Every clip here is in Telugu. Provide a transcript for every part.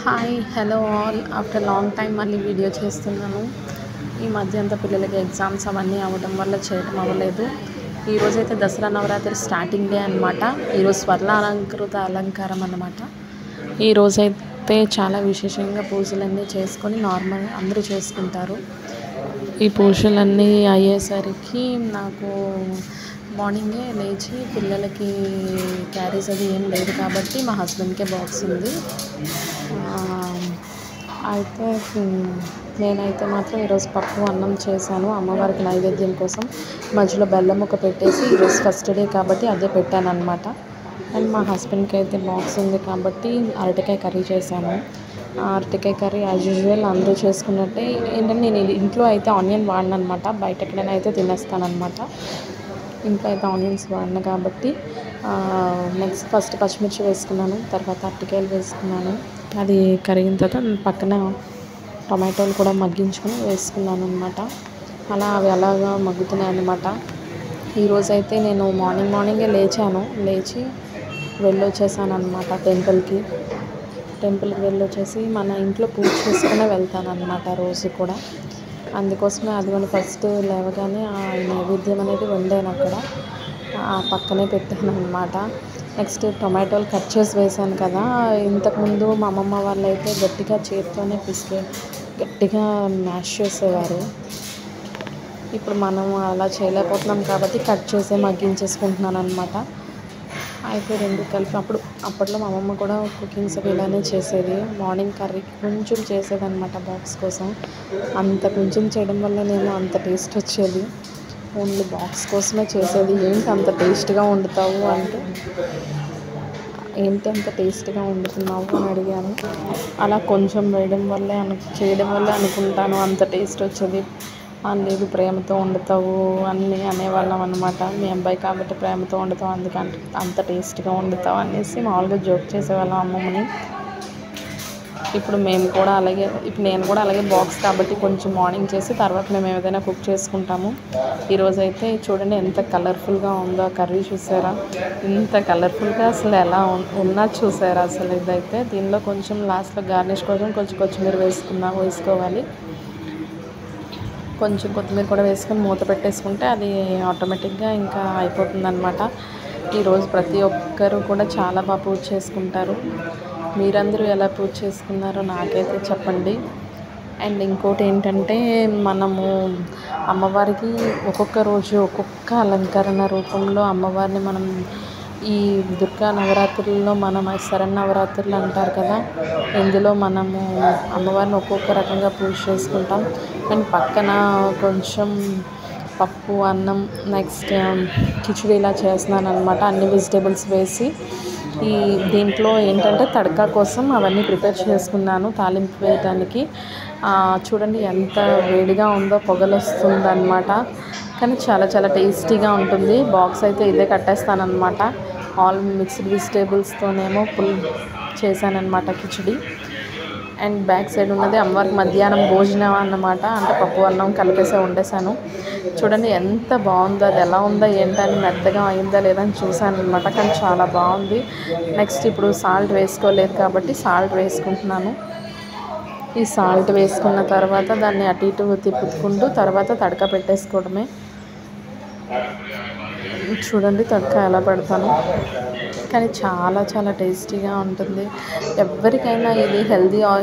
Hi hello all after long time మళ్ళీ వీడియో చేస్తున్నాను. ఈ మధ్య అంతా పిల్లలకి ఎగ్జామ్స్ అవన్నీ అవ్వడం వల్ల చేయడం అవ్వలేదు. ఈరోజైతే దసరా నవరాత్రి స్టార్టింగ్ డే అనమాట. ఈరోజు స్వర్ణ అలంకారం అన్నమాట. ఈరోజైతే చాలా విశేషంగా పూజలన్నీ చేసుకొని నార్మల్ అందరూ చేసుకుంటారు. ఈ పూజలన్నీ అయ్యేసరికి నాకు మార్నింగే లేచి పిల్లలకి క్యారీస్ అది ఏం లేదు కాబట్టి మా హస్బెండ్కే బాక్స్ ఉంది. అయితే నేనైతే మాత్రం ఈరోజు పప్పు అన్నం చేశాను అమ్మవారికి నైవేద్యం కోసం. మధ్యలో బెల్లం ముక్క పెట్టేసి ఈరోజు ఫస్ట్ డే కాబట్టి అదే పెట్టాను అనమాట. అండ్ మా హస్బెండ్కి అయితే బాక్స్ ఉంది కాబట్టి అరటికాయ కర్రీ చేశాను. అరటికాయ కర్రీ యాజ్ యూజువల్ అందరూ చేసుకున్నట్టే. ఏంటంటే నేను ఇంట్లో అయితే ఆనియన్ వాడను అనమాట, బయట ఎక్కడైనా అయితే తినేస్తాను అనమాట. ఇంట్లో అయితే ఆనియన్స్ వాడిన కాబట్టి నెక్స్ట్ ఫస్ట్ పచ్చిమిర్చి వేసుకున్నాను, తర్వాత అరటికాయలు వేసుకున్నాను. అది కరిగిన తర్వాత పక్కన టొమాటోలు కూడా మగ్గించుకొని వేసుకున్నాను అనమాట. అలా అవి అలాగా మగ్గుతున్నాయి అన్నమాట. ఈరోజైతే నేను మార్నింగే లేచి వెళ్ళొచ్చేసాను అనమాట టెంపుల్కి వెళ్ళొచ్చేసి మన ఇంట్లో పూజ చేసుకునే వెళ్తాను అనమాట రోజు కూడా. అందుకోసమే అదిగోని ఫస్ట్ లేవగానే ఆ నైవేద్యం అనేది వండాను అక్కడ, పక్కనే పెట్టాను అనమాట. నెక్స్ట్ టొమాటోలు కట్ చేసి వేసాను కదా, ఇంతకుముందు మా అమ్మమ్మ వాళ్ళు అయితే గట్టిగా చేతితోనే గట్టిగా మ్యాష్ చేసేవారు. ఇప్పుడు మనం అలా చేయలేకపోతున్నాం కాబట్టి కట్ చేసి మగ్గించేసుకుంటున్నాను అనమాట. అయితే రెండు కలిపి అప్పట్లో మా అమ్మమ్మ కూడా కుకింగ్స్ ఇలానే చేసేది. మార్నింగ్ కర్రీ కొంచెం చేసేదన్నమాట బాక్స్ కోసం. అంత కొంచెం చేయడం వల్లనేమో అంత టేస్ట్ వచ్చేది. ఓన్లీ బాక్స్ కోసమే చేసేది. ఏంటి అంత టేస్ట్గా వండుతావు అంటే, ఏంటి అంత టేస్ట్గా వండుతున్నావు అని అడిగాను. అలా కొంచెం చేయడం వల్లే అనుకుంటాను అంత టేస్ట్ వచ్చేది. లేదు ప్రేమతో వండుతావు అన్నీ అనేవాళ్ళం అనమాట. మీ అబ్బాయి కాబట్టి ప్రేమతో వండుతావు, అందుకంటే అంత టేస్ట్గా వండుతావు అనేసి మామూలుగా జోక్ చేసేవాళ్ళం అమ్మమ్మని. ఇప్పుడు నేను కూడా అలాగే బాక్స్ కాబట్టి కొంచెం మార్నింగ్ చేసి తర్వాత మేము ఏదైనా కుక్ చేసుకుంటాము. ఈరోజైతే చూడండి ఎంత కలర్ఫుల్గా ఉందో కర్రీ, చూసారా? ఇంత కలర్ఫుల్గా అసలు ఎలా ఉన్నా చూసారా అసలు. ఇదైతే దీనిలో కొంచెం లాస్ట్లో గార్నిష్ కోసం కొంచెం కొత్తిమీర వేసుకోవాలి. కొంచెం కొత్తిమీర కూడా వేసుకొని మూత పెట్టేసుకుంటే అది ఆటోమేటిక్గా ఇంకా అయిపోతుందన్నమాట. ఈరోజు ప్రతి ఒక్కరు కూడా చాలా బాగా పూజ చేసుకుంటారు. మీరందరూ ఎలా పూజ చేసుకున్నారో నాకైతే చెప్పండి. అండ్ ఇంకోటి ఏంటంటే, మనము అమ్మవారికి ఒక్కొక్క రోజు ఒక్కొక్క అలంకరణ రూపంలో అమ్మవారిని మనం ఈ దుర్గా నవరాత్రుల్లో మనం శరన్నవరాత్రులు అంటారు కదా, ఇందులో మనము అమ్మవారిని ఒక్కొక్క రకంగా పూజ చేసుకుంటాం. అండ్ పక్కన కొంచెం పప్పు అన్నం నెక్స్ట్ కిచిడి ఇలా చేస్తున్నాను అనమాట, అన్ని వెజిటేబుల్స్ వేసి. దీంట్లో ఏంటంటే తడకా కోసం అవన్నీ ప్రిపేర్ చేసుకున్నాను తాలింపు వేయడానికి. చూడండి ఎంత వేడిగా ఉందో, పొగలు వస్తుందన్నమాట. కానీ చాలా చాలా టేస్టీగా ఉంటుంది. బాక్స్ అయితే ఇదే కట్టేస్తాను అనమాట. ఆల్ మిక్స్డ్ వెజిటేబుల్స్తోనేమో ఫుల్ చేశానన్నమాట కిచిడి. అండ్ బ్యాక్ సైడ్ ఉన్నది అమ్మవారికి మధ్యాహ్నం భోజనం అన్నమాట, అంటే పప్పు అన్నం కలిపేసి వండేసాను. చూడండి ఎంత బాగుందో, అది ఎలా ఉందో ఏంటని, మెత్తగా అయిందా లేదా అని చూసాను అనమాట. కానీ చాలా బాగుంది. నెక్స్ట్ ఇప్పుడు సాల్ట్ వేసుకోలేదు కాబట్టి సాల్ట్ వేసుకుంటున్నాను. ఈ సాల్ట్ వేసుకున్న తర్వాత దాన్ని అటు ఇటు తిప్పుకుంటూ తర్వాత తడక పెట్టేసుకోవడమే. చూడండి తడక ఎలా పెడతాను. కానీ చాలా చాలా టేస్టీగా ఉంటుంది. ఎవరికైనా ఇది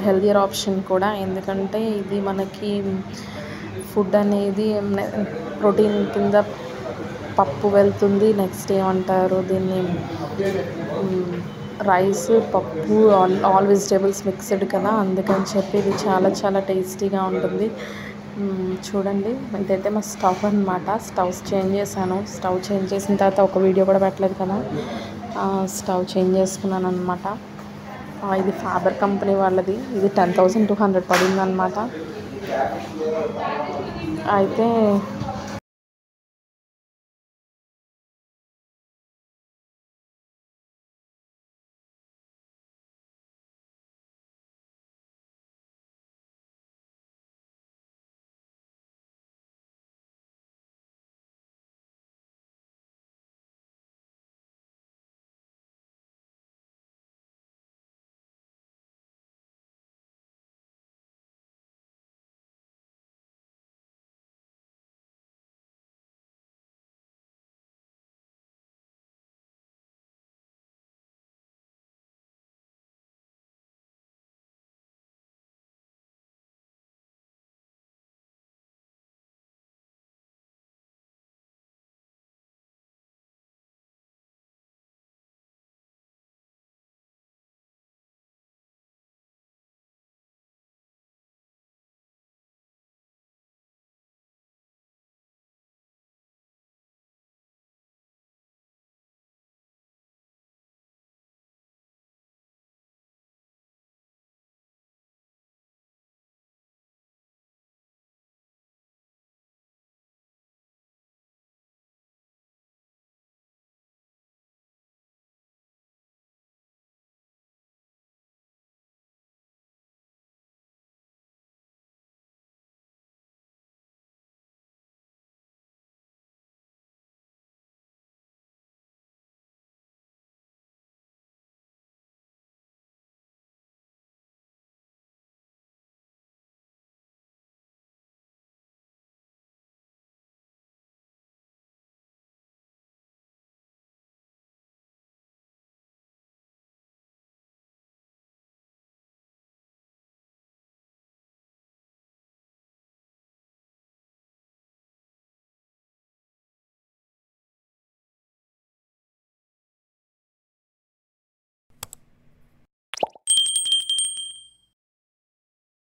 హెల్దియర్ ఆప్షన్ కూడా. ఎందుకంటే ఇది మనకి ఫుడ్ అనేది ప్రోటీన్ కింద పప్పు వెళ్తుంది. నెక్స్ట్ ఏమంటారు దీన్ని, రైస్, పప్పు, ఆల్ వెజిటేబుల్స్ మిక్స్డ్ కదా, అందుకని చెప్పి ఇది చాలా చాలా టేస్టీగా ఉంటుంది. చూడండి ఇదైతే మా స్టవ్ అనమాట. స్టవ్ చేంజ్ చేసిన తర్వాత ఒక వీడియో కూడా పెట్టలేదు కదా, స్టవ్ చేంజ్ చేసుకున్నాను అనమాట. ఇది ఫ్యాబర్ కంపెనీ వాళ్ళది. ఇది 10,200 పడింది అనమాట. అయితే